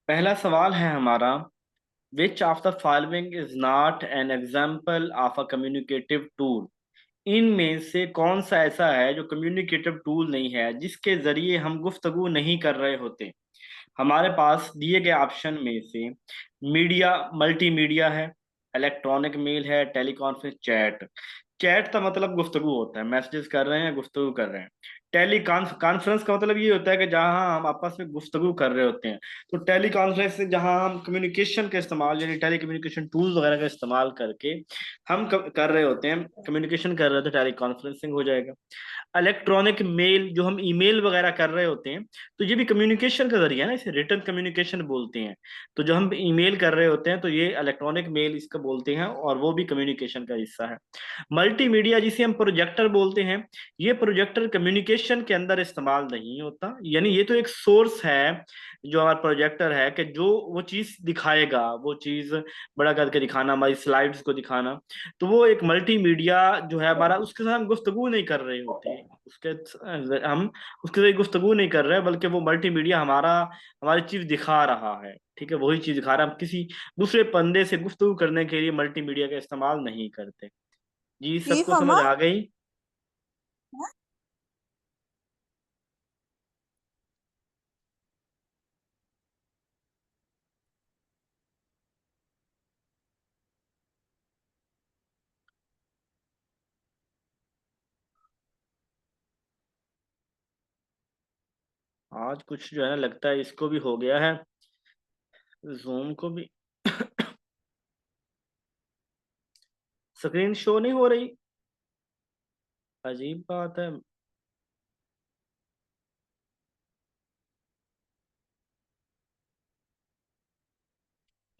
पहला सवाल है हमारा। विच of the following is not an example of a communicative tool. इनमें से कौन सा ऐसा है जो कम्युनिकेटिव टूल नहीं है, जिसके जरिए हम गुफ्तगू नहीं कर रहे होते। हमारे पास दिए गए ऑप्शन में से मीडिया, मल्टीमीडिया है, इलेक्ट्रॉनिक मेल है, टेलीकॉन्फ्रेंस, चैट। चैट का मतलब गुफ्तगू होता है, मैसेजेस कर रहे हैं, गुफ्तगू कर रहे हैं। टेली कॉन्फ्रेंस का मतलब ये होता है कि जहां हम आपस में गुफ्तगू कर रहे होते हैं। तो टेली कॉन्फ्रेंस से जहां हम कम्युनिकेशन का इस्तेमाल, यानी टेली कम्युनिकेशन टूल्स वगैरह का इस्तेमाल करके हम कर रहे होते हैं, कम्युनिकेशन कर रहे होते हैं, टेली कॉन्फ्रेंसिंग हो जाएगा। इलेक्ट्रॉनिक मेल, जो हम ईमेल वगैरह कर रहे होते हैं, तो ये भी कम्युनिकेशन का जरिया है ना, इसे रिटर्न कम्युनिकेशन बोलते हैं। तो जो हम ईमेल कर रहे होते हैं तो ये इलेक्ट्रॉनिक मेल इसका बोलते हैं, और वो भी कम्युनिकेशन का हिस्सा है। मल्टीमीडिया, जिसे हम प्रोजेक्टर बोलते हैं, ये प्रोजेक्टर कम्युनिकेशन के अंदर इस्तेमाल नहीं होता, यानी ये तो एक सोर्स है जो हमारा प्रोजेक्टर है, कि जो वो चीज दिखाएगा, वो चीज बड़ा करके दिखाना, हमारी स्लाइड्स को दिखाना। तो वो एक मल्टीमीडिया जो है हमारा, उसके साथ हम गुफ्तगू नहीं कर रहे होते, उसके हम उसके साथ गुफ्तगू नहीं कर रहे हैं, बल्कि वो मल्टीमीडिया हमारा हमारी चीज दिखा रहा है। ठीक है, वही चीज दिखा रहा है, हम किसी दूसरे बंदे से गुफ्तगू करने के लिए मल्टीमीडिया का इस्तेमाल नहीं करते। जी, जी सबको समझ फमा। आ गई। आज कुछ जो है ना, लगता है इसको भी हो गया है, जूम को भी स्क्रीन शो नहीं हो रही। अजीब बात है।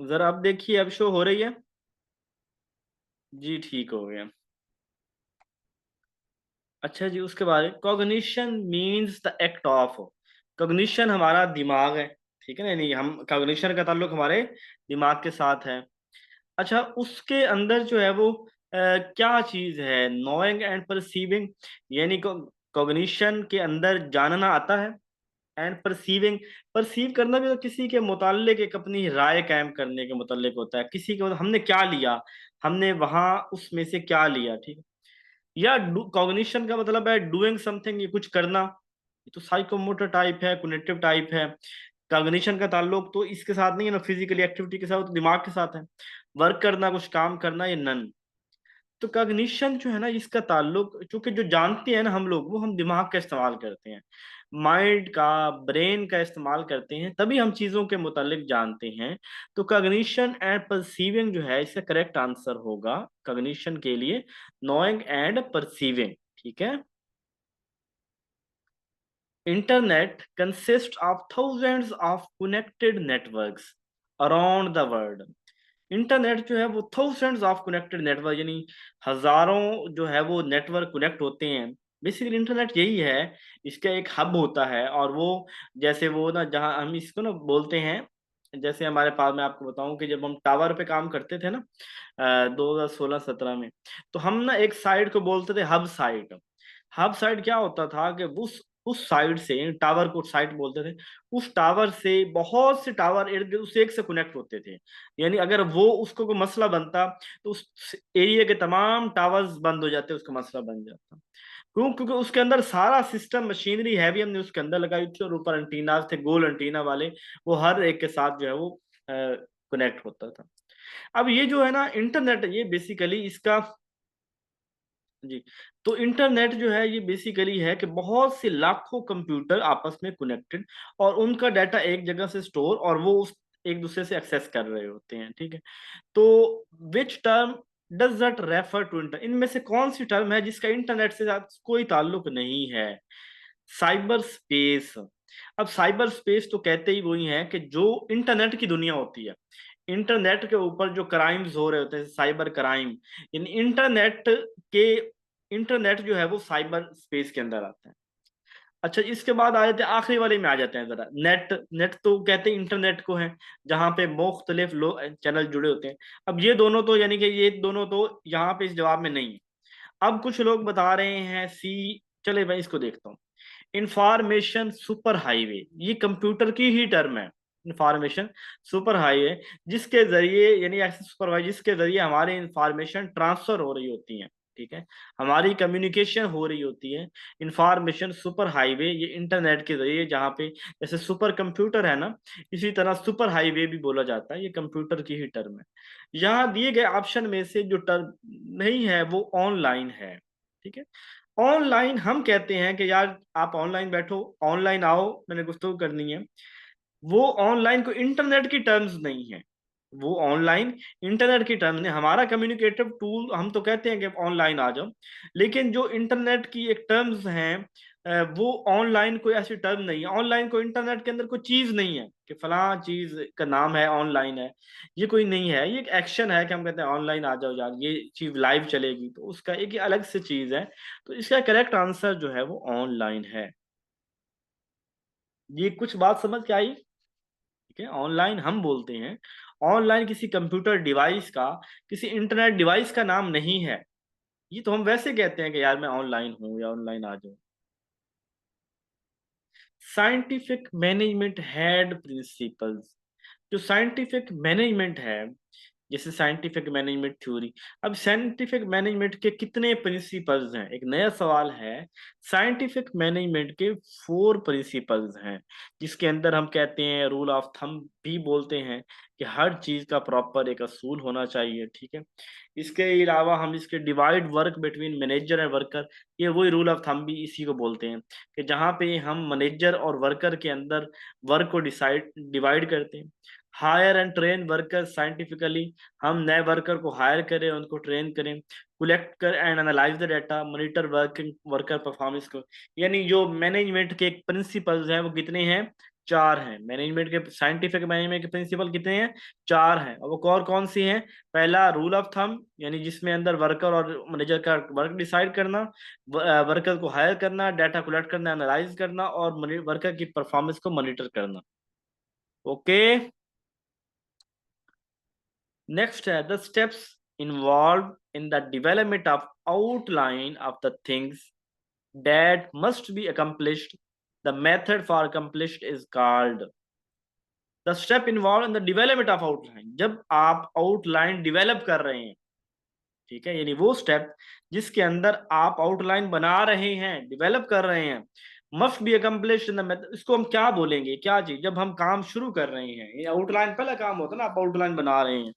जरा अब देखिए, अब शो हो रही है। जी, ठीक हो गया। अच्छा जी, उसके बाद cognition means the act of. Cognition हमारा दिमाग है, ठीक है ना, यानी हम कॉग्निशन का ताल्लुक हमारे दिमाग के साथ है। अच्छा, उसके अंदर जो है वो क्या चीज है, नोइंग एंड परसीविंग, यानी कॉग्निशन के अंदर जानना आता है। एंड परसीविंग, परसीव करना भी तो किसी के मुतालिक एक अपनी राय कायम करने के मुतालिक होता है, किसी के हमने क्या लिया, हमने वहां उसमें से क्या लिया, ठीक है। या कॉग्निशन का मतलब है डूइंग समथिंग, ये कुछ करना। ये तो साइकोमोटर टाइप है, कॉग्निटिव टाइप है। कॉग्निशन का ताल्लुक तो इसके साथ नहीं है ना, फिजिकली एक्टिविटी के साथ, तो दिमाग के साथ है। वर्क करना, कुछ काम करना, ये नन। तो कॉग्निशन जो है ना, इसका ताल्लुक, चूंकि जो जानते हैं ना हम लोग, वो हम दिमाग का इस्तेमाल करते हैं, माइंड का, ब्रेन का इस्तेमाल करते हैं, तभी हम चीजों के मुतालिक जानते हैं। तो कॉग्निशन एंड परसीविंग जो है, इसका करेक्ट आंसर होगा कॉग्निशन के लिए नोइंग एंड परसीविंग। ठीक है। Internet consist of thousands of connected networks around the world. Internet जो है वो थाउजेंड्स ऑफ कनेक्टेड नेटवर्क, यानी हजारों जो है वो नेटवर्क कनेक्ट होते हैं। बेसिकली इंटरनेट यही है, इसका एक हब होता है, और वो जैसे वो ना, जहाँ हम इसको ना बोलते हैं, जैसे हमारे पास, मैं आपको बताऊं कि जब हम टावर पे काम करते थे ना 2016-17 में, तो हम ना एक साइड को बोलते थे हब साइड। हब साइड क्या होता था कि उस साइड से, टावर को साइड बोलते थे, उस टावर से बहुत से टावर इर्द गिर्द उस एक से कनेक्ट होते थे। यानी अगर वो उसको कोई मसला बनता, तो उस एरिया के तमाम टावर्स बंद हो जाते, उसका मसला बन जाता। क्यों? क्योंकि उसके अंदर सारा सिस्टम, मशीनरी हैवी हमने उसके अंदर लगाई थी, और ऊपर एंटीना थे, गोल एंटीना वाले, वो हर एक के साथ जो है वो कनेक्ट होता था। अब ये जो है ना इंटरनेट, ये बेसिकली इसका, जी, तो इंटरनेट जो है ये बेसिकली है कि बहुत से लाखों कंप्यूटर आपस में कनेक्टेड, और उनका डाटा एक जगह से स्टोर, और वो उस एक दूसरे से एक्सेस कर रहे होते हैं, ठीक है। तो which term does that refer to inter, इनमें से कौन सी टर्म है जिसका इंटरनेट से कोई ताल्लुक नहीं है। Cyber space. अब साइबर स्पेस तो कहते ही वही है कि जो इंटरनेट की दुनिया होती है, इंटरनेट के ऊपर जो क्राइम्स हो रहे होते हैं, साइबर क्राइम, इन के इंटरनेट जो है वो साइबर स्पेस के अंदर आता है। अच्छा, इसके बाद आ जाते हैं आखिरी वाले में, आ जाते हैं जरा नेट। नेट तो कहते हैं इंटरनेट को है, जहाँ पे मुख्तलिफ लोग चैनल जुड़े होते हैं। अब ये दोनों तो, यानी कि ये दोनों तो यहाँ पे इस जवाब में नहीं है। अब कुछ लोग बता रहे हैं सी। चले मैं इसको देखता हूँ। इंफॉर्मेशन सुपर हाईवे, ये कंप्यूटर की ही टर्म है, इंफॉर्मेशन सुपर हाईवे, जिसके जरिए यानी एक्सेस सुपर, जिसके जरिए हमारी इंफॉर्मेशन ट्रांसफर हो रही होती है, ठीक है, हमारी कम्युनिकेशन हो रही होती है। इंफॉर्मेशन सुपर हाईवे ये इंटरनेट के जरिए, जहाँ पे जैसे सुपर कंप्यूटर है ना, इसी तरह सुपर हाईवे भी बोला जाता है, ये कंप्यूटर की ही टर्म है। यहाँ दिए गए ऑप्शन में से जो टर्म नहीं है वो ऑनलाइन है, ठीक है। ऑनलाइन हम कहते हैं कि यार आप ऑनलाइन बैठो, ऑनलाइन आओ, मैंने गुफ्तगू करनी है। वो ऑनलाइन को इंटरनेट की टर्म्स नहीं है, वो ऑनलाइन इंटरनेट की टर्म नहीं, हमारा कम्युनिकेटिव टूल हम तो कहते हैं कि ऑनलाइन आ जाओ, लेकिन जो इंटरनेट की एक टर्म्स हैं वो ऑनलाइन कोई ऐसी टर्म नहीं है। ऑनलाइन को इंटरनेट के अंदर कोई चीज नहीं है कि फलां चीज का नाम है ऑनलाइन है, ये कोई नहीं है, ये एक एक्शन है कि हम कहते हैं ऑनलाइन आ जाओ यार, ये चीज लाइव चलेगी, तो उसका एक अलग से चीज है। तो इसका करेक्ट आंसर जो है वो ऑनलाइन है। ये कुछ बात समझ के आई? ठीक है, ऑनलाइन हम बोलते हैं, ऑनलाइन किसी कंप्यूटर डिवाइस का, किसी इंटरनेट डिवाइस का नाम नहीं है। ये तो हम वैसे कहते हैं कि यार मैं ऑनलाइन हूं या ऑनलाइन आ जाऊं। साइंटिफिक मैनेजमेंट हेड प्रिंसिपल्स, जो साइंटिफिक मैनेजमेंट है, जैसे साइंटिफिक मैनेजमेंट थ्योरी, अब साइंटिफिक मैनेजमेंट के कितने प्रिंसिपल्स हैं, एक नया सवाल है। साइंटिफिक मैनेजमेंट के 4 प्रिंसिपल्स हैं, जिसके अंदर हम कहते हैं रूल ऑफ थंब भी बोलते हैं कि हर चीज का प्रॉपर एक असूल होना चाहिए, ठीक है। इसके अलावा हम इसके divide work between manager and worker, ये वही रूल ऑफ थंब भी इसी को बोलते हैं कि जहाँ पे हम मैनेजर और वर्कर के अंदर वर्क को डिवाइड करते हैं। Hire and train worker scientifically, हम नए वर्कर को हायर करें, उनको ट्रेन करें। कलेक्ट कर and analyse the data, monitor working worker performance को। यानी जो मैनेजमेंट के प्रिंसिपल्स हैं वो कितने हैं? 4 हैं। मैनेजमेंट के, साइंटिफिक मैनेजमेंट के प्रिंसिपल कितने हैं? 4 हैं। और वो कौन सी हैं? पहला रूल ऑफ थंब, यानी जिसमें अंदर वर्कर और मैनेजर का वर्क डिसाइड करना, वर्कर को हायर करना, डाटा कलेक्ट करना, एनालाइज करना, और वर्कर की परफॉर्मेंस को मॉनिटर करना। Okay. Next, the steps involved in the development of outline of the things that must be accomplished. The method for accomplished is called the step involved in the development of outline. जब आप outline develop कर रहे हैं, ठीक है, यानी वो step जिसके अंदर आप आउटलाइन बना रहे हैं, डेवलप कर रहे हैं, must be accomplish in the method, इसको हम क्या बोलेंगे, क्या चीज, जब हम काम शुरू कर रहे हैं, ये आउटलाइन पहला काम होता है ना, आप आउटलाइन बना रहे हैं,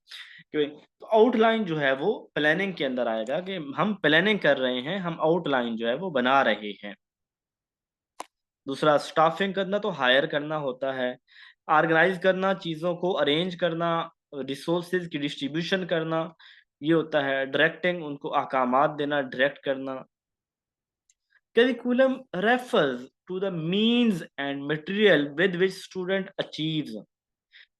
तो आउटलाइन जो है वो प्लानिंग के अंदर आएगा कि हम प्लानिंग कर रहे हैं, हम आउटलाइन जो है वो बना रहे हैं। दूसरा, स्टाफिंग करना तो हायर करना होता है। ऑर्गेनाइज करना, चीज़ों को अरेंज करना, रिसोर्सेज की डिस्ट्रीब्यूशन करना, ये होता है। डायरेक्टिंग, उनको अहकामात देना, डायरेक्ट करना। Curriculum refers to the means and material with which student achieves.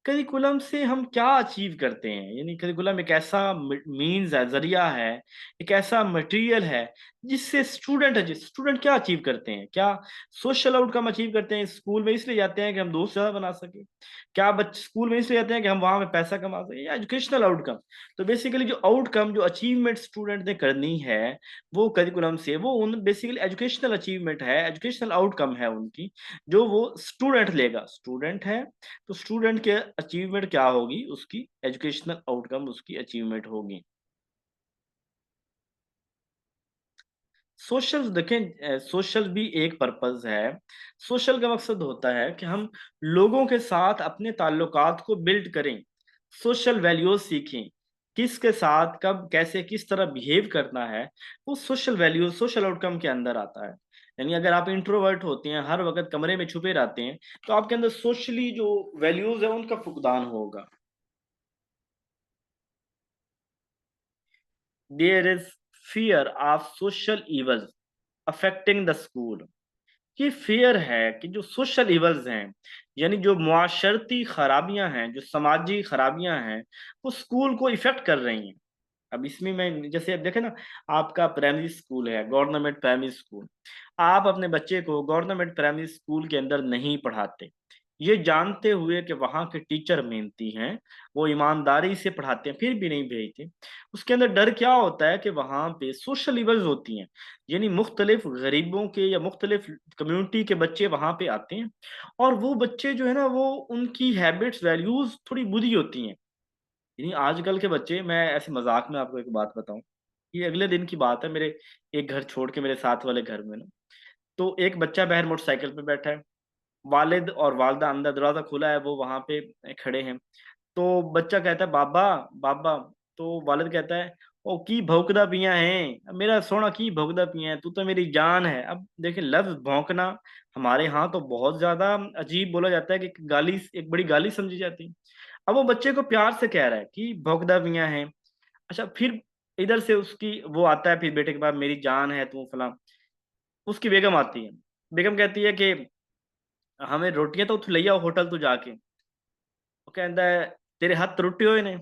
Curriculum से हम क्या अचीव करते हैं, यानी करिकुलम एक ऐसा मीन्स है, जरिया है, एक ऐसा मटेरियल है जिससे स्टूडेंट क्या अचीव करते हैं, क्या सोशल आउटकम अचीव करते हैं। स्कूल में इसलिए जाते हैं कि हम दोस्त ज्यादा बना सके, क्या बच्चे स्कूल में इसलिए जाते हैं कि हम वहां पे पैसा कमा सके, या एजुकेशनल आउटकम। तो बेसिकली जो आउटकम, जो अचीवमेंट स्टूडेंट ने करनी है वो करिकुलम से, वो उन बेसिकली एजुकेशनल अचीवमेंट है, एजुकेशनल आउटकम है उनकी, जो वो स्टूडेंट लेगा। स्टूडेंट है तो स्टूडेंट के अचीवमेंट क्या होगी, उसकी एजुकेशनल आउटकम उसकी अचीवमेंट होगी। सोशल देखें, सोशल भी एक पर्पस है। सोशल का मकसद होता है कि हम लोगों के साथ अपने ताल्लुकात को बिल्ड करें, सोशल वैल्यूज सीखें, किसके साथ कब कैसे किस तरह बिहेव करना है, वो सोशल वैल्यूज सोशल आउटकम के अंदर आता है। यानी अगर आप इंट्रोवर्ट होते हैं, हर वक्त कमरे में छुपे रहते हैं, तो आपके अंदर सोशली जो वैल्यूज है उनका फुकदान होगा। There is fear of social evil affecting the school. ये फियर है कि जो सोशल इवल्स हैं, यानी जो मुआशरती खराबियां हैं, जो समाजी खराबियां हैं, वो स्कूल को इफेक्ट कर रही हैं। अब इसमें मैं जैसे अब देखें ना, आपका प्राइमरी स्कूल है, गवर्नमेंट प्राइमरी स्कूल, आप अपने बच्चे को गवर्नमेंट प्राइमरी स्कूल के अंदर नहीं पढ़ाते, ये जानते हुए कि वहाँ के टीचर मेहनती हैं, वो ईमानदारी से पढ़ाते हैं, फिर भी नहीं भेजते। उसके अंदर डर क्या होता है कि वहाँ पे सोशल इवल्स होती हैं, यानी मुख्तलिफ गरीबों के या मुख्तलिफ कम्युनिटी के बच्चे वहाँ पे आते हैं, और वो बच्चे जो है ना, वो उनकी हैबिट्स वैल्यूज थोड़ी बुरी होती हैं। यानी आजकल के बच्चे, मैं ऐसे मजाक में आपको एक बात बताऊं, ये अगले दिन की बात है, मेरे एक घर छोड़ के मेरे साथ वाले घर में ना, तो एक बच्चा बाहर मोटरसाइकिल पे बैठा है, वालिद और वालदा अंदर, दरवाजा खुला है, वो वहां पे खड़े हैं। तो बच्चा कहता है बाबा, बाबा। तो वालिद कहता है, ओ की भौंकदा पिया है मेरा सोना, की भौंकदा पिया है, तू तो मेरी जान है। अब देखिए, लफ्ज भौंकना हमारे यहाँ तो बहुत ज्यादा अजीब बोला जाता है, कि गाली, एक बड़ी गाली समझी जाती है। अब वो बच्चे को प्यार से कह रहा है कि भौंकदा पिया है। अच्छा, फिर इधर से उसकी वो आता है, फिर बेटे के बाद मेरी जान है तू फला। उसकी बेगम आती है, बेगम कहती है कि हमें रोटियां तो तू ले आओ होटल तू जाके। वो कहता है तेरे हाथ तो रुटे हुए ने।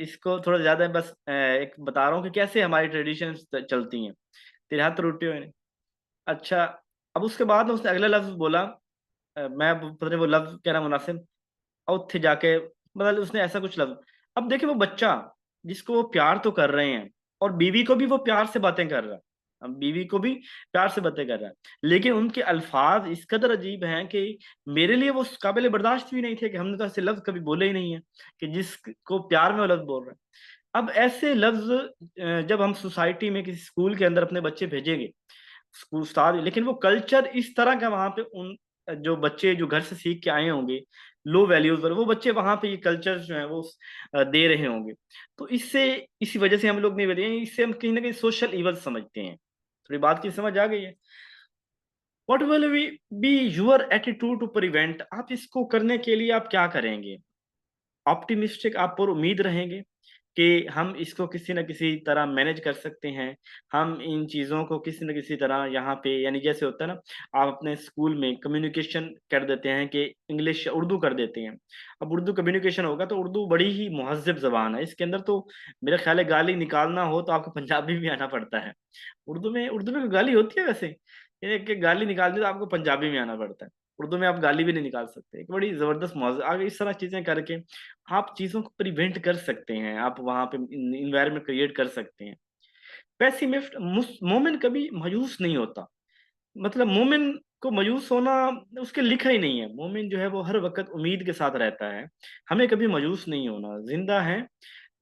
इसको थोड़ा ज्यादा बस एक बता रहा हूँ कि कैसे हमारी ट्रेडिशन चलती हैं। तेरे हाथ तो रुटे हुए ने। अच्छा, अब उसके बाद उसने अगला लफ्ज बोला, मैं पता नहीं वो लफ्ज क्या ना मुनासिब, और उत्थे जाके, मतलब उसने ऐसा कुछ लफ्ज। अब देखिए, वो बच्चा जिसको वो प्यार तो कर रहे हैं, और बीवी को भी वो प्यार से बातें कर रहा है, अब बीवी को भी प्यार से बातें कर रहा है, लेकिन उनके अल्फाज इस कदर अजीब हैं कि मेरे लिए वो काबिल बर्दाश्त भी नहीं थे, कि हमने तो ऐसे लफ्ज कभी बोले ही नहीं है, कि जिसको प्यार में वो लफ्ज बोल रहे हैं। अब ऐसे लफ्ज जब हम सोसाइटी में किसी स्कूल के अंदर अपने बच्चे भेजेंगे, स्कूल उस्ताद, लेकिन वो कल्चर इस तरह का वहां पे, उन जो बच्चे जो घर से सीख के आए होंगे लो वैल्यूज पर, वो बच्चे वहां पे ये कल्चर जो है वो दे रहे होंगे। तो इससे, इसी वजह से हम लोग नहीं बदले, इससे हम कहीं ना कहीं सोशल इवल समझते हैं। थोड़ी बात की समझ आ गई है? What will be your attitude to prevent, आप इसको करने के लिए आप क्या करेंगे? ऑप्टिमिस्टिक, आप पर उम्मीद रहेंगे कि हम इसको किसी न किसी तरह मैनेज कर सकते हैं, हम इन चीज़ों को किसी न किसी तरह यहाँ पे, यानी जैसे होता है ना, आप अपने स्कूल में कम्युनिकेशन कर देते हैं कि इंग्लिश उर्दू कर देते हैं। अब उर्दू कम्युनिकेशन होगा तो उर्दू बड़ी ही मुहज्जब जबान है, इसके अंदर तो मेरा ख्याल है गाली निकालना हो तो आपको पंजाबी भी आना पड़ता है। उर्दू में कोई गाली होती है वैसे? ये कि गाली निकालनी तो आपको पंजाबी में आना पड़ता है, उर्दू में आप गाली भी नहीं निकाल सकते। एक बड़ी जबरदस्त मौजूद आगे, इस तरह चीजें करके आप चीजों को प्रिवेंट कर सकते हैं, आप वहां पे इन्वायरमेंट क्रिएट कर सकते हैं। पेसिमिस्ट, मोमिन कभी मायूस नहीं होता, मतलब मोमिन को मायूस होना उसके लिखा ही नहीं है। मोमिन जो है वो हर वक्त उम्मीद के साथ रहता है, हमें कभी मायूस नहीं होना। जिंदा है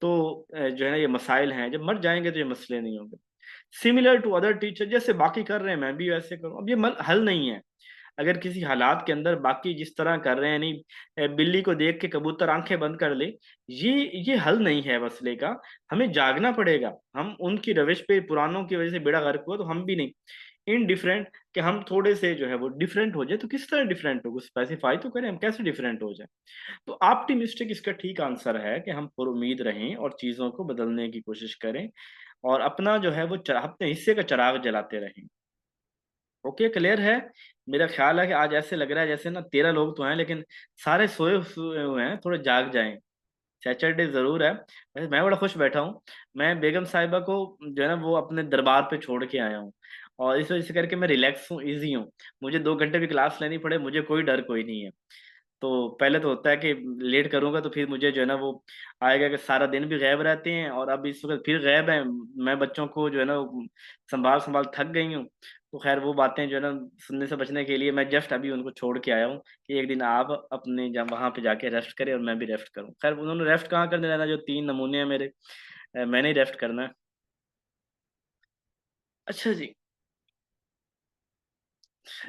तो जो है ना, ये मसाइल हैं, जब मर जाएंगे तो ये मसले नहीं होंगे। सिमिलर टू अदर टीचर, जैसे बाकी कर रहे हैं मैं भी वैसे करूँ, अब ये हल नहीं है। अगर किसी हालात के अंदर बाकी जिस तरह कर रहे हैं, नहीं बिल्ली को देख के कबूतर आंखें बंद कर ले, ये हल नहीं है मसले का। हमें जागना पड़ेगा, हम उनकी रविश पे, पुरानों की वजह से बेड़ा गर्क हुआ तो हम भी नहीं इनडिफरेंट, कि हम थोड़े से जो है वो डिफरेंट हो जाए। तो किस तरह डिफरेंट हो, स्पेसिफाई तो करें हम कैसे डिफरेंट हो जाए। तो ऑप्टिमिस्टिक इसका ठीक आंसर है कि हम पर उम्मीद रहें और चीजों को बदलने की कोशिश करें, और अपना जो है वो अपने हिस्से का चिराग जलाते रहें। ओके, क्लियर है? मेरा ख्याल है कि आज ऐसे लग रहा है जैसे ना 13 लोग तो हैं, लेकिन सारे सोए हुए हैं, थोड़े जाग जाएं। सैटरडे जरूर है, वैसे मैं बड़ा खुश बैठा हूँ। मैं बेगम साहिबा को जो है ना वो अपने दरबार पे छोड़ के आया हूँ, और इस वजह से करके मैं रिलैक्स हूँ, इजी हूँ। मुझे 2 घंटे भी क्लास लेनी पड़े, मुझे कोई डर कोई नहीं है। तो पहले तो होता है कि लेट करूंगा तो फिर मुझे जो है ना वो आएगा कि सारा दिन भी गायब रहते हैं, और अब इस वक्त फिर गायब है। मैं बच्चों को जो है ना संभाल संभाल थक गई हूँ। तो खैर, वो बातें जो है ना सुनने से बचने के लिए मैं जस्ट अभी उनको छोड़ के आया हूँ, कि एक दिन आप अपने वहां पे जाके रेस्ट करें और मैं भी रेस्ट करूँ। खैर, उन्होंने रेस्ट कहाँ करने रहना, जो 3 नमूने हैं मेरे, मैंने ही रेस्ट करना है। अच्छा जी।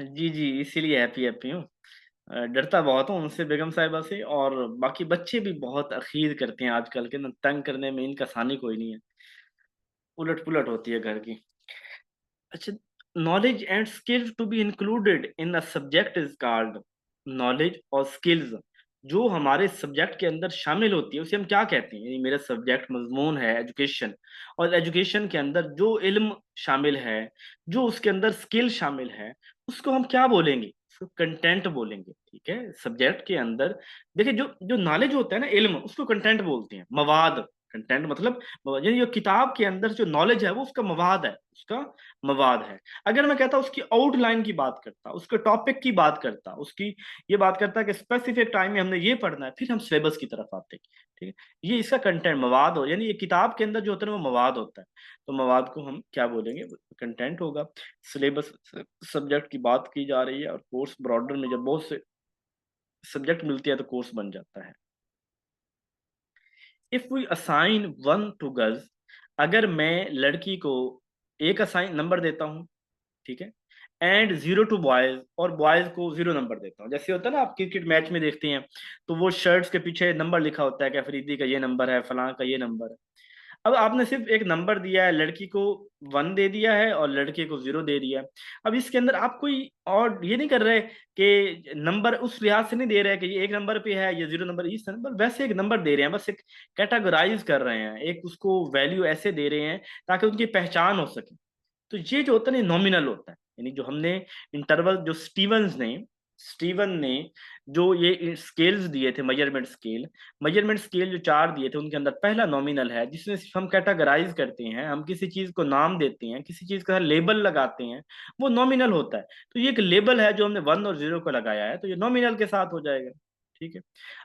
जी जी, इसीलिए हैप्पी हैप्पी हूँ। डरता बहुत हूँ उनसे, बेगम साहिबा से, और बाकी बच्चे भी बहुत अखीर करते हैं आजकल के ना, तंग करने में इनका सानी कोई नहीं है, उलट पुलट होती है घर की। अच्छा, knowledge and skills to be included in a subject is called, knowledge और स्किल्स जो हमारे सब्जेक्ट के अंदर शामिल होती है उसे हम क्या कहते हैं? यानी मेरा सब्जेक्ट मजमून है एजुकेशन, और एजुकेशन के अंदर जो इल्म शामिल है, जो उसके अंदर स्किल शामिल है, उसको हम क्या बोलेंगे? उसको कंटेंट बोलेंगे, ठीक है? सब्जेक्ट के अंदर देखिए, जो जो नॉलेज होता है ना, इल्म, उसको कंटेंट बोलते हैं, मवाद। कंटेंट मतलब यानी जो किताब के अंदर जो नॉलेज है वो उसका मवाद है, उसका मवाद है। अगर मैं कहता उसकी आउटलाइन की बात करता, उसके टॉपिक की बात करता, उसकी ये बात करता कि स्पेसिफिक टाइम में हमने ये पढ़ना है, फिर हम सिलेबस की तरफ आते। ठीक है, ये इसका कंटेंट मवाद हो, यानी ये किताब के अंदर जो होता है वो मवाद होता है, तो मवाद को हम क्या बोलेंगे, कंटेंट होगा। सिलेबस सब्जेक्ट की बात की जा रही है, और कोर्स ब्रॉडर में जब बहुत से सब्जेक्ट मिलती है तो कोर्स बन जाता है। If we assign 1 to girls, अगर मैं लड़की को एक असाइन नंबर देता हूँ, ठीक है, एंड 0 to बॉयज, और बॉयज को 0 नंबर देता हूँ। जैसे होता है ना, आप क्रिकेट मैच में देखते हैं तो वो शर्ट्स के पीछे नंबर लिखा होता है कि अफरीदी का ये नंबर है, फलां का ये नंबर है। अब आपने सिर्फ एक नंबर दिया है, लड़की को 1 दे दिया है और लड़के को 0 दे दिया है। अब इसके अंदर आप कोई और ये नहीं कर रहे कि नंबर उस लिहाज से नहीं दे रहे कि ये 1 नंबर पे है, ये 0 नंबर, इस नंबर वैसे एक नंबर दे रहे हैं, बस एक कैटेगराइज कर रहे हैं, एक उसको वैल्यू ऐसे दे रहे हैं ताकि उनकी पहचान हो सके। तो ये जो होता है ना नॉमिनल होता है, यानी जो हमने इंटरवल, जो स्टीवन ने जो ये स्केल्स दिए थे, मेजरमेंट स्केल जो 4 दिए थे, उनके अंदर पहला नॉमिनल है, जिसमें सिर्फ हम कैटेगराइज करते हैं, हम किसी चीज को नाम देते हैं, किसी चीज का लेबल लगाते हैं, वो नॉमिनल होता है। तो ये एक लेबल है जो हमने 1 और 0 को लगाया है, तो ये नॉमिनल के साथ हो जाएगा। ठीक है,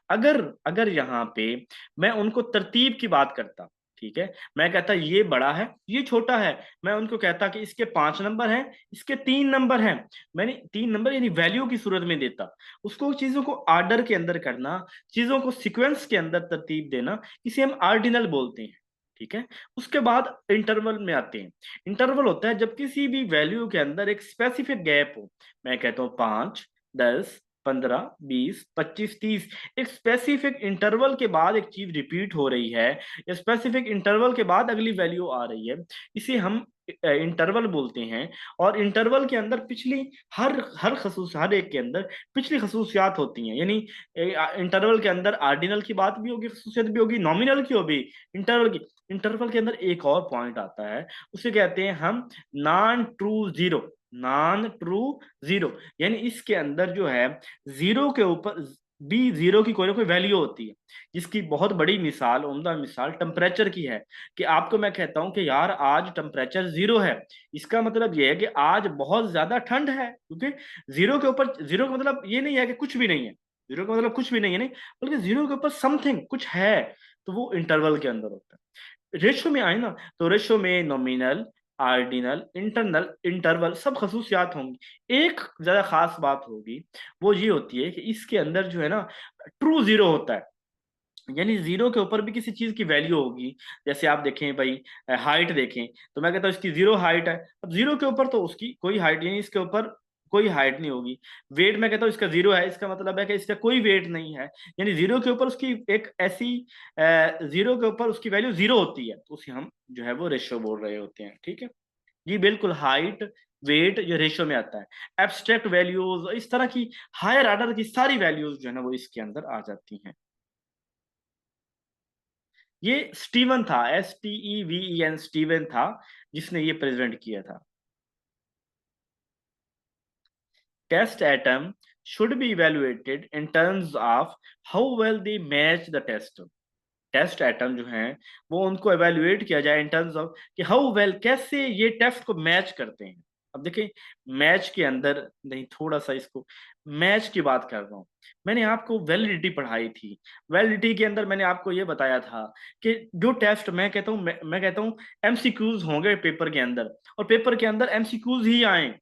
अगर अगर यहाँ पे मैं उनको तरतीब की बात करता, ठीक है, मैं कहता ये बड़ा है, ये छोटा है, मैं उनको कहता कि इसके 5 नंबर हैं, इसके 3 नंबर हैं, मैंने 3 नंबर यानी वैल्यू की सूरत में देता उसको। चीजों को आर्डर के अंदर करना, चीजों को सीक्वेंस के अंदर तरतीब देना, इसे हम आर्डिनल बोलते हैं। ठीक है, उसके बाद इंटरवल में आते हैं। इंटरवल होता है जब किसी भी वैल्यू के अंदर एक स्पेसिफिक गैप हो। मैं कहता हूँ 5, 10, 15, 20, 25, 30, एक स्पेसिफिक इंटरवल के बाद एक चीज रिपीट हो रही है, या स्पेसिफिक इंटरवल के बाद अगली वैल्यू आ रही है, इसे हम इंटरवल बोलते हैं। और इंटरवल के अंदर पिछली हर हर खसूस हर एक के अंदर पिछली खसूसियात होती हैं, यानी इंटरवल के अंदर आर्डिनल की बात भी होगी, खसूसियत भी होगी, नॉमिनल की होगी, इंटरवल की। इंटरवल के अंदर एक और पॉइंट आता है, उसे कहते हैं हम नॉन ट्रू जीरो। यानी इसके अंदर जो है, जीरो के ऊपर भी जीरो की कोई ना कोई वैल्यू होती है, जिसकी बहुत बड़ी मिसाल, उम्दा मिसाल टेम्परेचर की है। कि आपको मैं कहता हूं कि यार आज टेम्परेचर 0 है, इसका मतलब ये है कि आज बहुत ज्यादा ठंड है, क्योंकि जीरो के ऊपर, जीरो का मतलब ये नहीं है कि कुछ भी नहीं है, जीरो का मतलब कुछ भी नहीं है, नहीं, बल्कि जीरो के ऊपर समथिंग कुछ है, तो वो इंटरवल के अंदर होता है। रेशो में आए ना, तो रेशो में नॉमिनल, आर्डिनल, इंटरनल, इंटरवल सब खसूसियात होंगी। एक ज्यादा खास बात होगी, वो ये होती है कि इसके अंदर जो है ना, ट्रू जीरो होता है, यानी जीरो के ऊपर भी किसी चीज की वैल्यू होगी। जैसे आप देखें भाई, हाइट देखें, तो मैं कहता हूँ इसकी 0 हाइट है, अब 0 के ऊपर तो उसकी कोई हाइट, यानी इसके ऊपर कोई हाइट नहीं होगी। वेट मैं कहता हूँ इसका 0 है, इसका मतलब है कि इसका कोई वेट नहीं है, यानी 0 के ऊपर उसकी एक ऐसी, 0 के ऊपर उसकी वैल्यू 0 होती है, तो उसे हम जो है वो रेशियो बोल रहे होते हैं। ठीक है, ये बिल्कुल हाइट, वेट ये रेशियो में आता है। एब्स्ट्रैक्ट वैल्यूज, इस तरह की हायर ऑर्डर की सारी वैल्यूज जो है ना वो इसके अंदर आ जाती हैं। ये स्टीवन था, STEVEN, स्टीवन था जिसने ये प्रेजेंट किया था। Test item should be evaluated in terms of how well they match the test. Test item जो हैं वो उनको एवेल्युएट किया जाए इन टर्म्स ऑफ कि हाउ वेल, कैसे ये टेस्ट को मैच करते हैं। अब देखिए, मैच के अंदर नहीं, थोड़ा सा इसको मैच की बात कर रहा हूँ। मैंने आपको वैलिडिटी पढ़ाई थी, वैलिडिटी के अंदर मैंने आपको ये बताया था कि जो टेस्ट, मैं कहता हूँ, मैं कहता हूँ MCQs होंगे पेपर के अंदर, और पेपर के अंदर MCQs ही आए।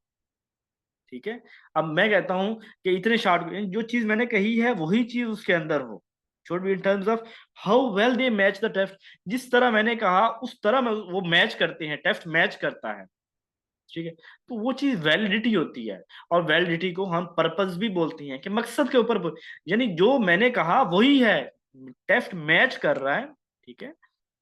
ठीक है, अब मैं कहता हूं कि इतने शॉर्ट, जो चीज मैंने कही है वही चीज उसके अंदर हो। Should be in terms of how well they match the test, जिस तरह मैंने कहा उस तरह में वो मैच करते हैं, टेस्ट मैच करता है। ठीक है, तो वो चीज वैलिडिटी होती है। और वैलिडिटी को हम पर्पस भी बोलते हैं, कि मकसद के ऊपर, यानी जो मैंने कहा वही है, टेस्ट मैच कर रहा है। ठीक है,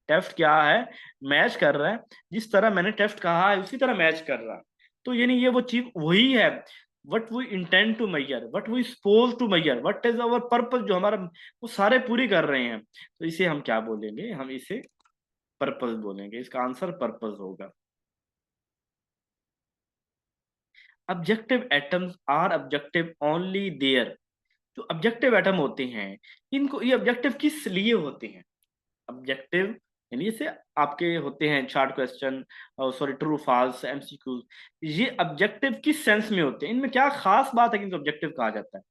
टेस्ट क्या है, मैच कर रहा है, जिस तरह मैंने टेस्ट कहा है उसी तरह मैच कर रहा है। तो यानी ये वो चीज वही है, what we intend to measure, what we suppose to measure, what is our purpose, जो हमारा वो सारे पूरी कर रहे हैं, तो इसे हम क्या बोलेंगे, हम इसे पर्पस बोलेंगे, इसका आंसर पर्पस होगा। Objective items are objective only there. जो ऑब्जेक्टिव एटम होते हैं, इनको, ये ऑब्जेक्टिव किस लिए होते हैं, ऑब्जेक्टिव यानी जैसे आपके होते हैं short question, sorry true false, MCQ, ये ऑब्जेक्टिव किस सेंस में होते हैं, इनमें क्या खास बात है कि इनको ऑब्जेक्टिव कहा जाता है?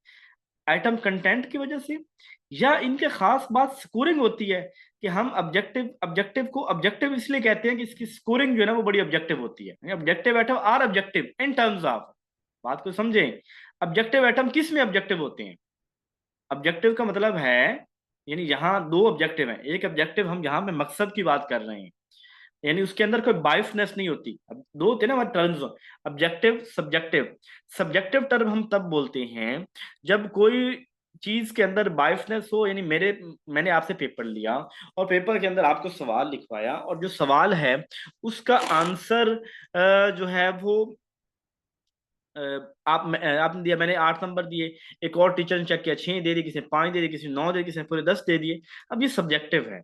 आइटम कंटेंट की वजह से, या इनके खास बात स्कोरिंग होती है कि हम ऑब्जेक्टिव ऑब्जेक्टिव को ऑब्जेक्टिव इसलिए कहते हैं कि इसकी स्कोरिंग जो है ना वो बड़ी ऑब्जेक्टिव होती है। Objective item are objective in terms of, बात को समझें, ऑब्जेक्टिव आइटम किस में ऑब्जेक्टिव होते हैं? ऑब्जेक्टिव का मतलब है, यानी यहाँ दो ऑब्जेक्टिव हैं, एक ऑब्जेक्टिव हम यहाँ पे मकसद की बात कर रहे हैं, यानी उसके अंदर कोई बाइफनेस नहीं होती। अब दो होते हैं ना terms, objective subjective. Subjective term हम तब बोलते हैं जब कोई चीज के अंदर बाइफनेस हो, यानी मैंने आपसे पेपर लिया और पेपर के अंदर आपको सवाल लिखवाया, और जो सवाल है उसका आंसर जो है वो आपने दिया, मैंने 8 नंबर दिए, एक और टीचर ने चेक किया 6 दे दिए, किसी ने 5 दे दिए, किसी ने 9 दे दिए, किसी ने पूरे 10 दे दिए। अब ये सब्जेक्टिव है।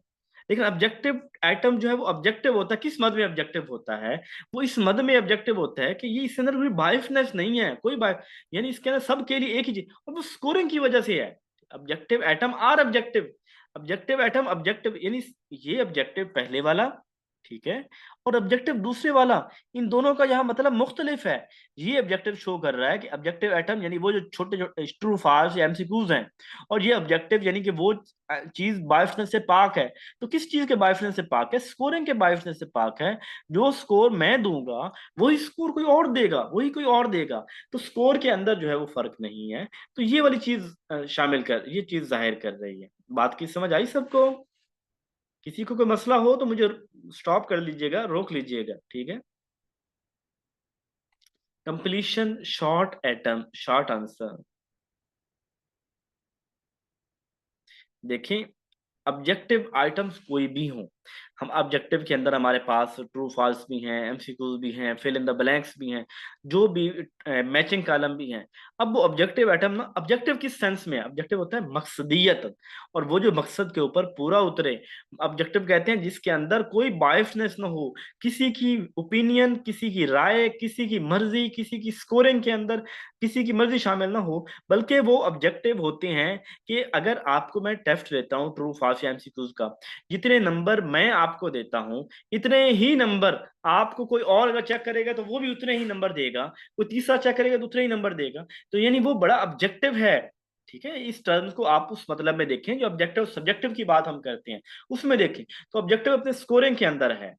लेकिन ऑब्जेक्टिव आइटम जो है वो ऑब्जेक्टिव होता है, किस मद में ऑब्जेक्टिव होता है? वो इस मद में ऑब्जेक्टिव होता है कि ये इसके अंदर कोई बायसनेस नहीं है, कोई बाय, यानी इसके अंदर सबके लिए एक ही चीज, और वो स्कोरिंग की वजह से है। Objective item are objective, objective item objective, यानी ये ऑब्जेक्टिव पहले वाला, ठीक है, और ऑब्जेक्टिव दूसरे वाला, इन दोनों का यहाँ मतलब मुख्तलिफ है। ये ऑब्जेक्टिव शो कर रहा है कि ऑब्जेक्टिव आइटम यानी वो जो छोटे छोटे ट्रू फॉल्स या एमसीक्यूज हैं, और ये ऑब्जेक्टिव यानी कि वो चीज बायसनेस से पाक है। तो किस चीज के बायसनेस से पाक है? स्कोरिंग के बायसनेस से पाक है। जो स्कोर मैं दूंगा वही स्कोर कोई और देगा, वही कोई और देगा, तो स्कोर के अंदर जो है वो फर्क नहीं है। तो ये वाली चीज शामिल कर, ये चीज जाहिर कर रही है। बात की समझ आई सबको? किसी को कोई मसला हो तो मुझे स्टॉप कर लीजिएगा, रोक लीजिएगा, ठीक है? Completion short atom short answer. देखें, ऑब्जेक्टिव आइटम्स कोई भी हों, हम ऑब्जेक्टिव के अंदर हमारे पास ट्रू फॉल्स भी हैं, एमसीक्यूज भी हैं, फिल इन द ब्लैंक्स भी हैं, जो भी मैचिंग कॉलम भी हैं। अब वो ऑब्जेक्टिव आइटम ना, ऑब्जेक्टिव किस सेंस में है? ऑब्जेक्टिव होता है मकसदियत, और वो जो मकसद के ऊपर पूरा उतरे। ऑब्जेक्टिव कहते हैं जिसके अंदर कोई बायसनेस ना हो, किसी की ओपिनियन, किसी की राय, किसी की मर्जी, किसी की स्कोरिंग के अंदर किसी की मर्जी शामिल ना हो, बल्कि वो ऑब्जेक्टिव होते हैं कि अगर आपको मैं टेस्ट देता हूँ ट्रू फॉल्स या एमसीक्यूज का, जितने नंबर मैं आपको देता हूं इतने ही नंबर आपको कोई और अगर चेक करेगा तो वो भी उतने ही नंबर देगा, कोई तीसरा चेक करेगा तो उतने ही नंबर देगा। तो यानी वो बड़ा ऑब्जेक्टिव है, ठीक है? इस टर्म को आप उस मतलब में देखें जो ऑब्जेक्टिव सब्जेक्टिव की बात हम करते हैं उसमें देखें, तो ऑब्जेक्टिव अपने स्कोरिंग के अंदर है।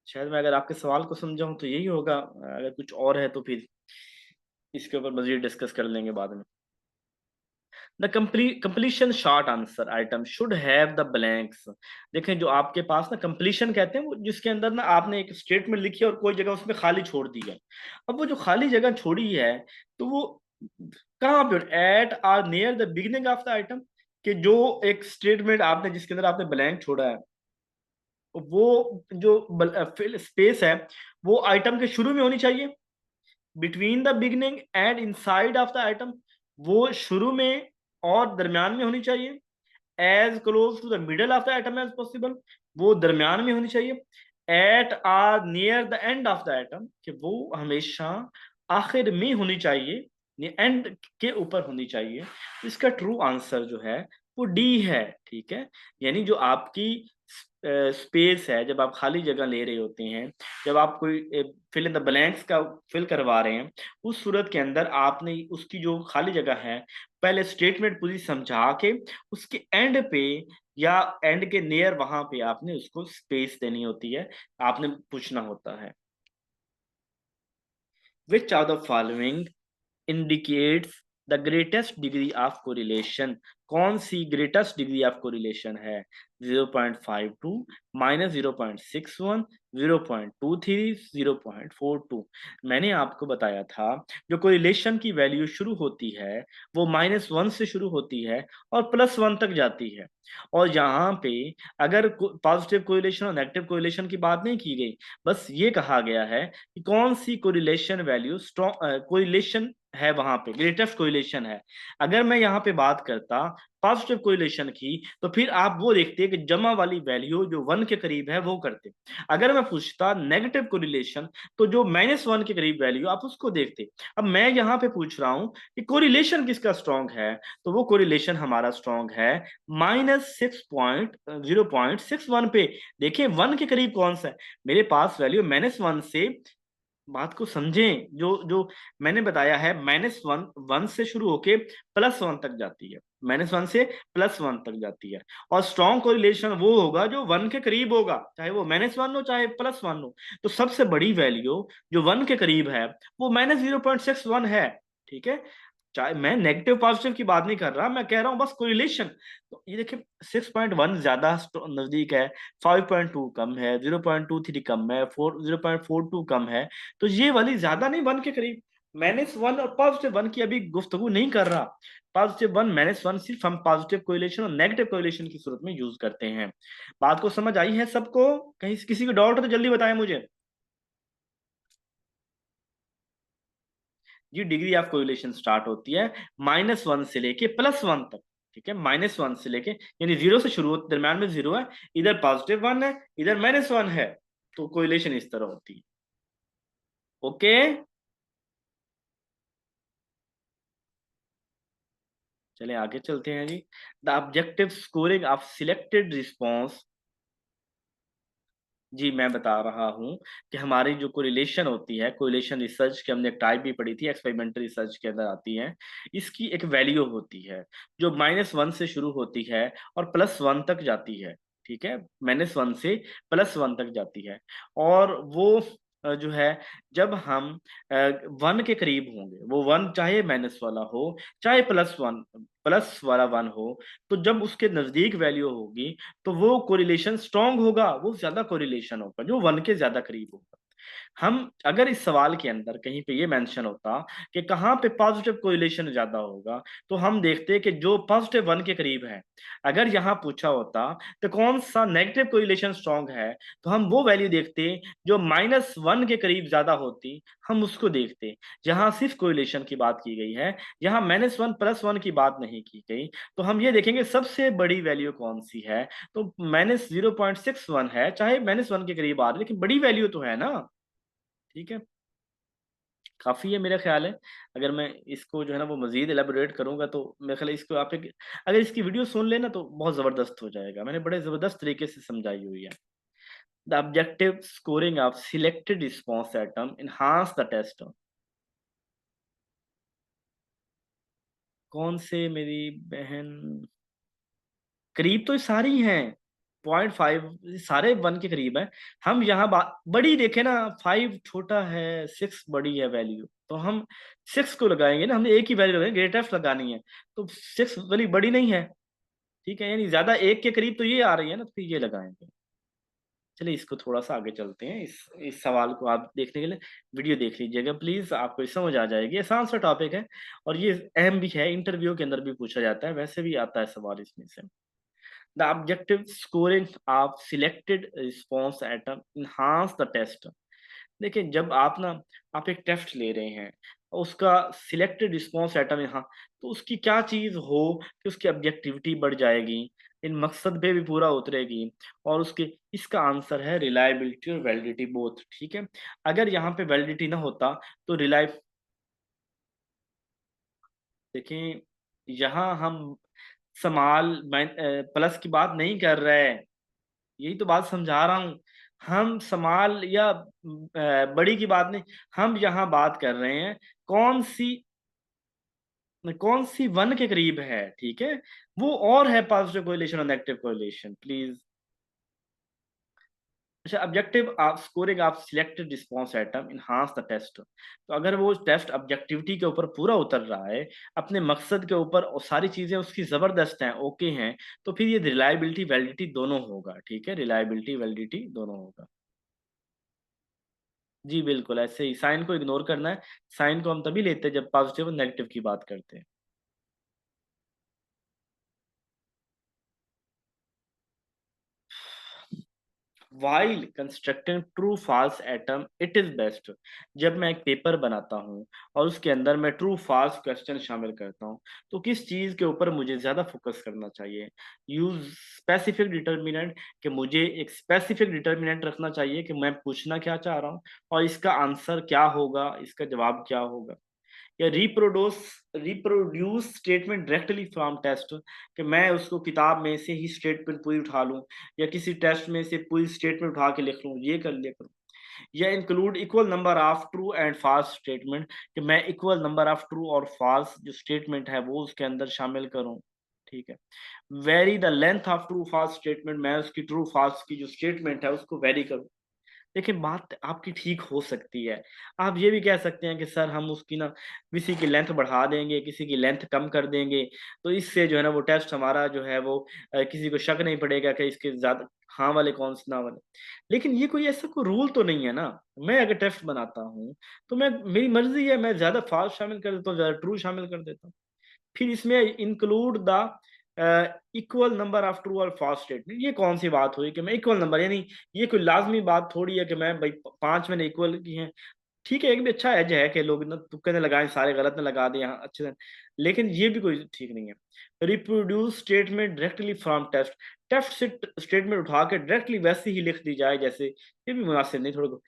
शायद मैं अगर आपके सवाल को समझाऊं तो यही होगा, अगर कुछ और है तो फिर इसके ऊपर मजीद डिस्कस कर लेंगे बाद में। The completion short answer item should have the blanks। देखें, जो आपके पास ना completion कहते हैं वो जिसके अंदर ना आपने एक स्टेटमेंट लिखी है और कोई जगह उसमें खाली छोड़ दी है। अब वो जो खाली जगह छोड़ी है तो वो कहाँ पे? एट और near the beginning of the item, कि जो एक स्टेटमेंट आपने जिसके अंदर आपने ब्लैंक छोड़ा है, वो जो स्पेस है वो आइटम के शुरू में होनी चाहिए, between the beginning and inside of the item, वो शुरू में और दरमियान में होनी चाहिए। As close to the middle of the item as possible, वो दरमियान में होनी चाहिए। At or near the end of the item, कि वो हमेशा आखिर में होनी चाहिए, एंड के ऊपर होनी चाहिए। तो इसका ट्रू आंसर जो है वो डी है, ठीक है? यानी जो आपकी स्पेस है, जब आप खाली जगह ले रहे होते हैं, जब आप कोई फिल इन द ब्लैंक्स का फिल करवा रहे हैं, उस सूरत के अंदर आपने उसकी जो खाली जगह है पहले स्टेटमेंट पूरी समझा के उसके एंड पे या एंड के नियर वहां पे आपने उसको स्पेस देनी होती है, आपने पूछना होता है। Which are the following indicates the greatest degree of correlation? कौन सी ग्रेटेस्ट डिग्री ऑफ कोरिलेशन है? 0.52, -0.61, 0.23, 0.42। मैंने आपको बताया था जो कोरिलेशन की वैल्यू शुरू होती है वो -1 से शुरू होती है और +1 तक जाती है। और यहाँ पे अगर पॉजिटिव कोरिलेशन और नेगेटिव कोरिलेशन की बात नहीं की गई, बस ये कहा गया है कि कौन सी कोरिलेशन वैल्यू स्ट्रॉन्ग कोरिलेशन है, वहां पे ग्रेटेस्ट कोरिलेशन है। अगर मैं यहाँ पे बात करता पॉजिटिव कोरिलेशन की, तो फिर आप वो देखते कि जमा वाली वैल्यू जो 1 के करीब है वो करते। अगर मैं पूछता नेगेटिव कोरिलेशन, तो जो -1 के करीब वैल्यू आप उसको देखते। अब मैं यहाँ पे पूछ रहा हूँ कि कोरिलेशन किसका स्ट्रॉन्ग है, तो वो कोरिलेशन हमारा स्ट्रॉन्ग है -0.61 पे। देखिए 1 के करीब कौन सा है, मेरे पास वैल्यू -1 से, बात को समझें, जो जो मैंने बताया है, -1 से शुरू होके +1 तक जाती है, -1 से +1 तक जाती है। और स्ट्रॉन्ग कोरिलेशन वो होगा जो 1 के करीब होगा, चाहे वो -1 हो चाहे +1 हो। तो सबसे बड़ी वैल्यू जो 1 के करीब है वो -0.61 है। ठीक है, चाहे मैं नेगेटिव पॉजिटिव की बात नहीं कर रहा, मैं कह रहा हूं बस कोरिलेशन। तो ये देखिए 6.1 ज्यादा नजदीक है, 5.2 कम है, 0.23 कम है, 0.42 कम है। तो ये वाली ज्यादा नहीं, 1 के करीब। -1 और +1 की अभी गुफ्तगू नहीं कर रहा। +1 -1 सिर्फ हम पॉजिटिव कोरिलेशन और नेगेटिव कोरिलेशन की सूरत में यूज करते हैं। बात को समझ आई है सबको? कहीं किसी को डाउट है तो जल्दी बताएं मुझे। ये डिग्री ऑफ कोरिलेशन स्टार्ट होती है -1 से लेके +1 तक। ठीक है, -1 से लेके, यानी 0 से शुरू होती, दरम्यान में 0 है, इधर +1 है, इधर -1 है, तो कोरिलेशन इस तरह होती है। ओके, चले आगे चलते हैं जी। The objective scoring of selected response. जी मैं बता रहा हूँ कि हमारी जो कोरिलेशन होती है, कोरिलेशन रिसर्च की हमने एक टाइप भी पढ़ी थी, एक्सपेरिमेंटल रिसर्च के अंदर आती है। इसकी एक वैल्यू होती है जो -1 से शुरू होती है और +1 तक जाती है। ठीक है, -1 से +1 तक जाती है। और वो जो है, जब हम 1 के करीब होंगे, वो 1 चाहे माइनस वाला हो चाहे +1, प्लस वाला 1 हो, तो जब उसके नजदीक वैल्यू होगी तो वो कोरिलेशन स्ट्रांग होगा, वो ज्यादा कोरिलेशन होगा जो 1 के ज्यादा करीब होगा। हम अगर इस सवाल के अंदर कहीं पे ये मेंशन होता कि कहाँ पे पॉजिटिव कोरिलेशन ज्यादा होगा, तो हम देखते कि जो +1 के करीब है। अगर यहाँ पूछा होता तो कौन सा नेगेटिव कोरिलेशन स्ट्रांग है, तो हम वो वैल्यू देखते जो -1 के करीब ज्यादा होती, हम उसको देखते। जहां सिर्फ कोरिलेशन की बात की गई है, यहाँ -1 +1 की बात नहीं की गई, तो हम ये देखेंगे सबसे बड़ी वैल्यू कौन सी है। तो -0.61 है, चाहे -1 के करीब आ रही, लेकिन बड़ी वैल्यू तो है ना। ठीक है, काफी है मेरा ख्याल है। अगर मैं इसको जो है ना वो मजीद एलेबोरेट करूंगा, तो मेरे ख्याल है इसको आप एक, अगर इसकी वीडियो सुन लेना तो बहुत जबरदस्त हो जाएगा। मैंने बड़े जबरदस्त तरीके से समझाई हुई है। The objective scoring of selected response item enhance the test. कौन से मेरी बहन, करीब तो ये सारी हैं। 0.5 सारे 1 के करीब है। हम यहाँ बात बड़ी देखे ना, 5 छोटा है, 6 बड़ी है वैल्यू, तो हम 6 को लगाएंगे ना, हमने एक ही वैल्यू लगाएंगे, ग्रेटेस्ट लगानी है, तो 6 वाली बड़ी नहीं है। ठीक है, यानी ज्यादा 1 के करीब तो ये आ रही है ना, तो फिर ये लगाएंगे। चलिए इसको थोड़ा सा आगे चलते हैं। इस सवाल को आप देखने के लिए वीडियो देख लीजिएगा प्लीज, आपको ये समझ आ जाएगी। आसान सा टॉपिक है और ये अहम भी है, इंटरव्यू के अंदर भी पूछा जाता है, वैसे भी आता है सवाल इसमें से। The objective scoring of selected response atom enhance the test। देखिए जब आप ना, आप एक टेस्ट ले रहे हैं, उसका सिलेक्टेड रिस्पॉन्स एटम यहाँ, तो उसकी क्या चीज हो कि उसकी ऑब्जेक्टिविटी बढ़ जाएगी, इन मकसद पे भी पूरा उतरेगी। और उसके, इसका आंसर है रिलायबिलिटी और वैलिडिटी बोथ। ठीक है, अगर यहाँ पे वैलिडिटी ना होता तो देखें, यहाँ हम समाल प्लस की बात नहीं कर रहे हैं, यही तो बात समझा रहा हूं। हम समाल या बड़ी की बात नहीं, हम यहाँ बात कर रहे हैं कौन सी, कौन सी 1 के करीब है। ठीक है, वो और है पॉजिटिव कोरिलेशन और नेगेटिव कोरिलेशन प्लीज। अच्छा, objective of scoring of selected response item enhance the test. तो अगर वो टेस्ट ऑब्जेक्टिविटी के ऊपर पूरा उतर रहा है, अपने मकसद के ऊपर, और सारी चीजें उसकी जबरदस्त हैं, ओके हैं, तो फिर ये रिलायबिलिटी वैलिडिटी दोनों होगा। ठीक है, रिलायबिलिटी वैलिडिटी दोनों होगा। जी बिल्कुल, ऐसे ही साइन को इग्नोर करना है। साइन को हम तभी लेते हैं जब पॉजिटिव और नेगेटिव की बात करते हैं। while constructing true false atom it is best। जब मैं एक पेपर बनाता हूँ और उसके अंदर मैं ट्रू false क्वेश्चन शामिल करता हूँ, तो किस चीज के ऊपर मुझे ज्यादा फोकस करना चाहिए? यूज स्पेसिफिक डिटर्मिनेंट, कि मुझे एक स्पेसिफिक डिटर्मिनेंट रखना चाहिए कि मैं पूछना क्या चाह रहा हूँ और इसका आंसर क्या होगा, इसका जवाब क्या होगा। या reproduce statement directly from test, कि मैं उसको किताब में से ही स्टेटमेंट पूरी उठा लूं या किसी टेस्ट में से पूरी स्टेटमेंट उठा के लिख लूं, ये कर लिया करूं। या include equal number of true and false statement, कि मैं इक्वल नंबर ऑफ ट्रू और फॉल्स जो स्टेटमेंट है वो उसके अंदर शामिल करूं। ठीक है। Vary the length of true false statement, मैं उसकी ट्रू फॉल्स की जो स्टेटमेंट है उसको वेरी करूं। देखिए, बात आपकी ठीक हो सकती है। आप ये भी कह सकते हैं कि सर हम उसकी ना किसी की लेंथ बढ़ा देंगे, किसी की लेंथ कम कर देंगे, तो इससे जो है ना वो टेस्ट हमारा जो है वो किसी को शक नहीं पड़ेगा कि इसके ज़्यादा हाँ वाले कौन से ना वाले। लेकिन ये कोई ऐसा कोई रूल तो नहीं है ना। मैं अगर टेस्ट बनाता हूँ, तो मैं मेरी मर्ज़ी है, मैं ज़्यादा फ़ास्ट शामिल कर देता हूँ, ज़्यादा ट्रू शामिल कर देता हूँ। फिर इसमें include the equal number of true और फॉल्स स्टेटमेंट, ये कौन सी बात हुई कि मैं इक्वल नंबर, यानी ये कोई लाजमी बात थोड़ी है कि मैं भाई पांच मैंने इक्वल की हैं। ठीक है, एक भी अच्छा एज है कि लोग ना तुक्के ने लगाए, सारे गलत ने लगा दिए, हाँ अच्छे से। लेकिन ये भी कोई ठीक नहीं है। Reproduce statement directly from test, test से स्टेटमेंट उठा के डायरेक्टली वैसे ही लिख दी जाए जैसे, ये भी मुनासिब नहीं। थोड़ा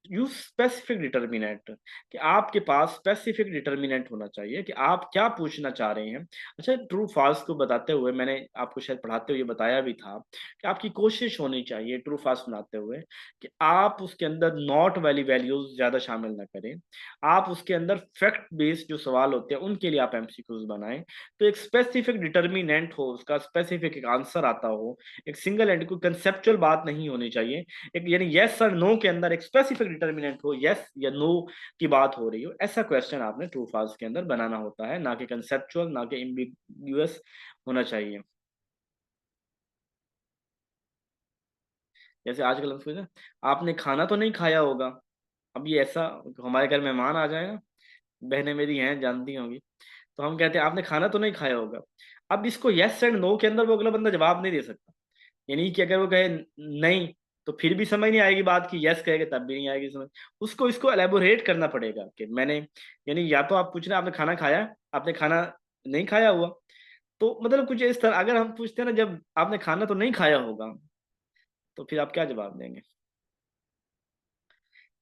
यूज स्पेसिफिक डिटर्मिनेंट, कि आपके पास स्पेसिफिक डिटर्मिनेंट होना चाहिए कि आप क्या पूछना चाह रहे हैं। अच्छा, ट्रू फॉल्स को बताते हुए मैंने आपको शायद पढ़ाते हुए बताया भी था कि आपकी कोशिश होनी चाहिए ट्रू फॉल्स बनाते हुए कि आप उसके अंदर नॉट वाली वैल्यूज ज्यादा शामिल ना करें। आप उसके अंदर फैक्ट बेस्ड जो सवाल होते हैं उनके लिए आप एमसीक्यूज बनाएं। तो एक स्पेसिफिक डिटर्मिनेंट हो, उसका स्पेसिफिक एक आंसर आता हो। एक सिंगल एंड कोई कंसेप्चुअल बात नहीं होनी चाहिए। एक यानी यस और नो के अंदर एक स्पेसिफिक डिटर्मिनेंट हो, यस या नो की बात हो रही हो, ऐसा क्वेश्चन आपने ट्रू फॉल्स के अंदर बनाना होता है, ना कि कंसेप्चुअल, ना कि एम्बिगुअस होना चाहिए। जैसे आजकल हम सोचते हैं, आपने खाना तो नहीं खाया होगा। अब ये ऐसा, हमारे घर मेहमान आ जाए ना, बहनें मेरी हैं जानती होंगी, तो हम कहते हैं आपने खाना तो नहीं खाया होगा। अब इसको यस एंड नो के अंदर वो अगला बंदा जवाब नहीं दे सकता। यानी कि अगर वो कहे नहीं, तो फिर भी समझ नहीं आएगी बात की, यस कहेगा तब भी नहीं आएगी समझ। उसको इसको एलेबोरेट करना पड़ेगा कि मैंने, यानी या तो आप पूछ रहे हैं आपने खाना खाया, आपने खाना नहीं खाया हुआ। तो मतलब कुछ इस तरह अगर हम पूछते हैं ना, जब आपने खाना तो नहीं खाया होगा, तो फिर आप क्या जवाब देंगे?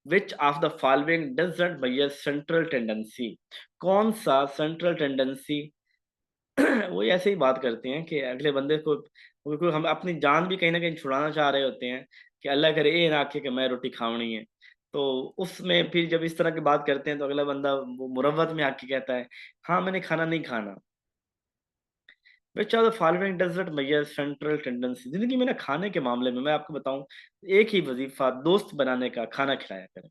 विच of the following doesn't measure central tendency, कौन सा सेंट्रल टेंडेंसी वो ऐसे ही बात करते हैं कि अगले बंदे को, बिल्कुल हम अपनी जान भी कहीं ना कहीं छुड़ाना चाह रहे होते हैं कि अल्लाह करे ये ना आखे कि मैं रोटी खावनी है। तो उसमें फिर जब इस तरह की बात करते हैं तो अगला बंदा वो मुरव्वत में आके कहता है हाँ मैंने खाना नहीं खाना। Which are the following doesn't measure central tendency, जिंदगी में ना खाने के मामले में मैं आपको बताऊं, एक ही वजीफा दोस्त बनाने का, खाना खिलाया करें।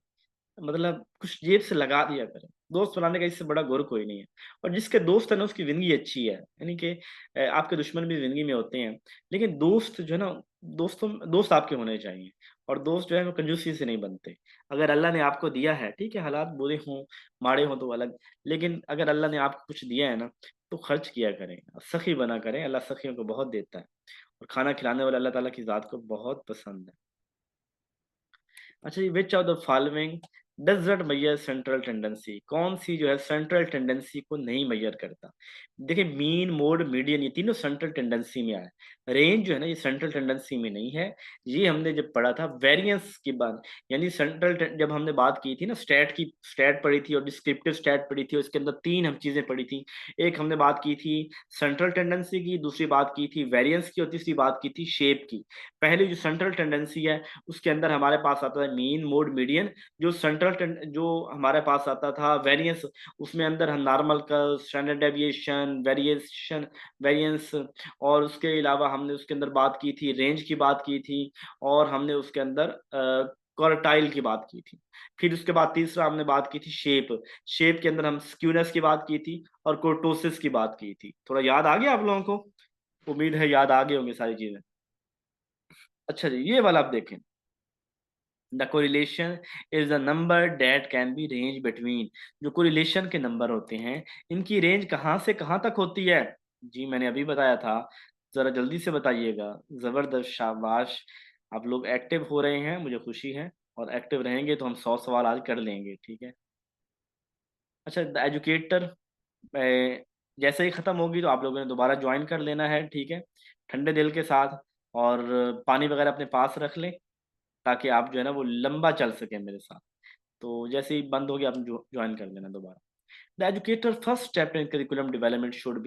मतलब कुछ जेब से लगा दिया करें, दोस्त बनाने का इससे बड़ा गुर कोई नहीं है। और जिसके दोस्त है ना उसकी जिंदगी अच्छी है, यानी कि आपके दुश्मन भी जिंदगी में होते हैं, लेकिन दोस्त जो है ना, दोस्त आपके होने चाहिए। और दोस्त जो है वो कंजूसी से नहीं बनते। अगर अल्लाह ने आपको दिया है, ठीक है, हालात बुरे हों माड़े हों तो अलग, लेकिन अगर अल्लाह ने आपको कुछ दिया है ना, तो खर्च किया करें, सखी बना करें, अल्लाह सखियों को बहुत देता है। और खाना खिलाने वाले अल्लाह ताला की जात को बहुत पसंद है। अच्छा, ये which of the following doesn't measure central tendency, कौन सी जो है सेंट्रल टेंडेंसी को नहीं मेजर करता? देखिए, मीन मोड मीडियन ये तीनों सेंट्रल टेंडेंसी में आए। रेंज जो है ना ये सेंट्रल टेंडेंसी में नहीं है। ये हमने जब पढ़ा था वेरिएंस की बात, यानी जब हमने बात की थी ना स्टैट की, स्टैट पढ़ी थी और डिस्क्रिप्टिव स्टैट पढ़ी थी, उसके अंदर तीन हम चीजें पढ़ी थी। एक हमने बात की थी सेंट्रल टेंडेंसी की, दूसरी बात की थी वेरिएंस की, और तीसरी बात की थी शेप की। पहली जो सेंट्रल टेंडेंसी है उसके अंदर हमारे पास आता है मीन मोड मीडियन। जो हमारे पास आता था वेरिएंस, उसमें अंदर हम नॉर्मल का, स्टैंडर्ड डेविएशन, वेरिएंस, और उसके अलावा हमने उसके अंदर बात की थी रेंज की बात की थी, और हमने उसके अंदर क्वार्टाइल की बात की थी। फिर उसके बाद तीसरा हमने बात की थी शेप। शेप के अंदर हम स्क्यूनेस की बात की थी और कोर्टोसिस की बात की थी। थोड़ा याद आ गया आप लोगों को? उम्मीद है याद आ गए होंगे सारी चीजें। अच्छा जी, ये वाला आप देखें, the correlation is the number that can be range between. जो कोरिलेशन के नंबर होते हैं, इनकी रेंज कहाँ से कहाँ तक होती है? जी मैंने अभी बताया था, जरा जल्दी से बताइएगा। जबरदस्त, शाबाश। आप लोग एक्टिव हो रहे हैं, मुझे खुशी है, और एक्टिव रहेंगे तो हम 100 सवाल आज कर लेंगे, ठीक है। अच्छा, द एजुकेटर जैसे ही ख़त्म होगी तो आप लोगों ने दोबारा ज्वाइन कर लेना है, ठीक है, ठंडे दिल के साथ। और पानी वगैरह अपने पास रख लें, ताकि आप जो है ना वो लंबा चल सकें मेरे साथ। तो जैसे ही बंद होगी आप ज्वाइन कर लेना दोबारा। The educator first step in curriculum development should